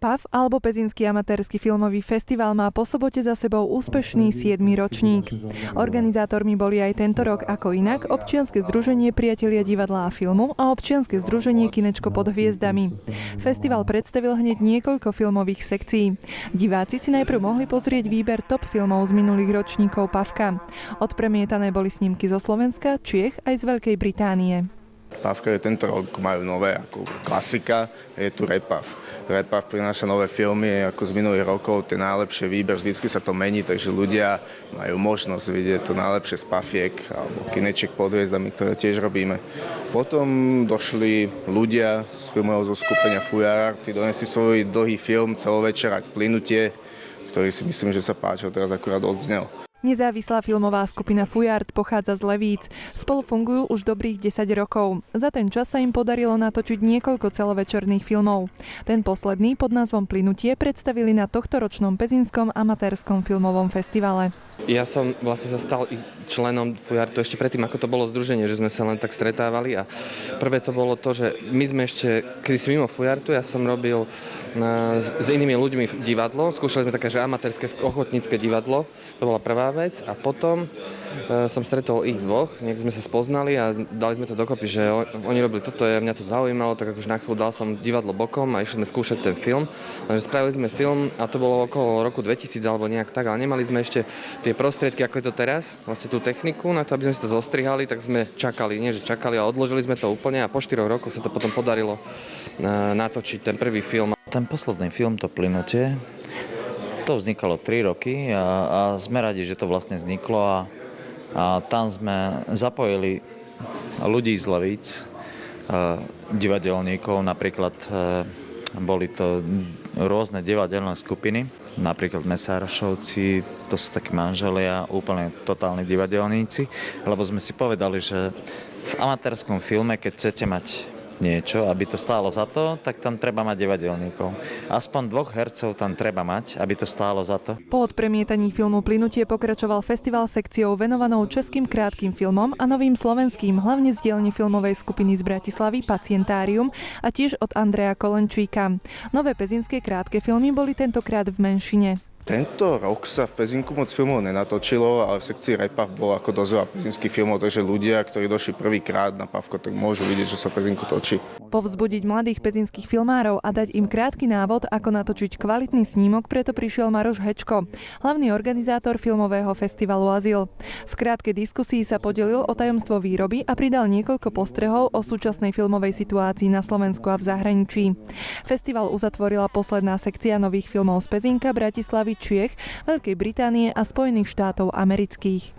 PAF alebo Pezinský amatérsky filmový festival má po sobote za sebou úspešný 7. ročník. Organizátormi boli aj tento rok ako inak Občianske združenie Priatelia divadla a filmu a Občianske združenie Kinečko pod hviezdami. Festival predstavil hneď niekoľko filmových sekcií. Diváci si najprv mohli pozrieť výber top filmov z minulých ročníkov PAFka. Odpremietané boli snímky zo Slovenska, Čiech aj z Veľkej Británie. PAFka tento rok majú nové ako klasika, je tu REPAF. REPAF prináša nové filmy ako z minulých rokov, ten najlepšie výber, vždycky sa to mení, takže ľudia majú možnosť vidieť to najlepšie z PAFiek alebo Kineček pod hviezdami, ktoré tiež robíme. Potom došli ľudia z filmového zoskupenia Fujara, tí donesli svoj dlhý film Celovečerák Plynutie, ktorý si myslím, že sa páčil, teraz akurát odznel. Nezávislá filmová skupina Fujard pochádza z Levíc. Spolu fungujú už dobrých 10 rokov. Za ten čas sa im podarilo natočiť niekoľko celovečerných filmov. Ten posledný pod názvom Plynutie predstavili na tohtoročnom Pezinskom amatérskom filmovom festivale. Ja som vlastne sa stal členom Fujartu ešte predtým, ako to bolo združenie, že sme sa len tak stretávali a prvé to bolo to, že my sme ešte, kedy si mimo Fujartu, ja som robil s inými ľuďmi divadlo, skúšali sme také, že amatérske ochotnícke divadlo, to bola prvá vec a potom som stretol ich dvoch, niekde sme sa spoznali a dali sme to dokopy, že oni robili toto, mňa to zaujímalo, tak už na chvíľu dal som divadlo bokom a išli sme skúšať ten film, lenže spravili sme film a to bolo okolo roku 2000 alebo nejak tak, ale nemali sme ešte tie prostriedky, ako je to teraz, vlastne tú techniku, na to, aby sme si to zostrihali, tak sme čakali, nie že čakali, a odložili sme to úplne a po 4 rokoch sa to potom podarilo natočiť ten prvý film. Ten posledný film, to Plynutie, to vznikalo 3 roky a sme radi, že to vlastne vzniklo a tam sme zapojili ľudí z Levíc, divadelníkov, napríklad boli to rôzne divadelné skupiny, napríklad Mesárošovci, to sú takí manželia, úplne totálni divadelníci, lebo sme si povedali, že v amatérskom filme, keď chcete mať niečo, aby to stálo za to, tak tam treba mať divadelníkov. Aspoň 2 hercov tam treba mať, aby to stálo za to. Po odpremietaní filmu Plynutie pokračoval festival sekciou venovanou českým krátkym filmom a novým slovenským, hlavne z dielne filmovej skupiny z Bratislavy Pacientárium a tiež od Andreja Kolenčíka. Nové pezinské krátke filmy boli tentokrát v menšine. Tento rok sa v Pezinku moc filmov nenatočilo, ale v sekcii REPAF bolo ako dosť veľa pezinských filmov, takže ľudia, ktorí došli prvýkrát na PAFko, tak môžu vidieť, čo sa v Pezinku točí. Povzbudiť mladých pezinských filmárov a dať im krátky návod, ako natočiť kvalitný snímok, preto prišiel Maroš Hečko, hlavný organizátor filmového festivalu Azyl. V krátkej diskusii sa podelil o tajomstvo výroby a pridal niekoľko postrehov o súčasnej filmovej situácii na Slovensku a v zahraničí. Festival uzatvorila posledná sekcia nových filmov z Pezinka, Bratislavy, Čiech, Veľkej Británie a Spojených štátov amerických.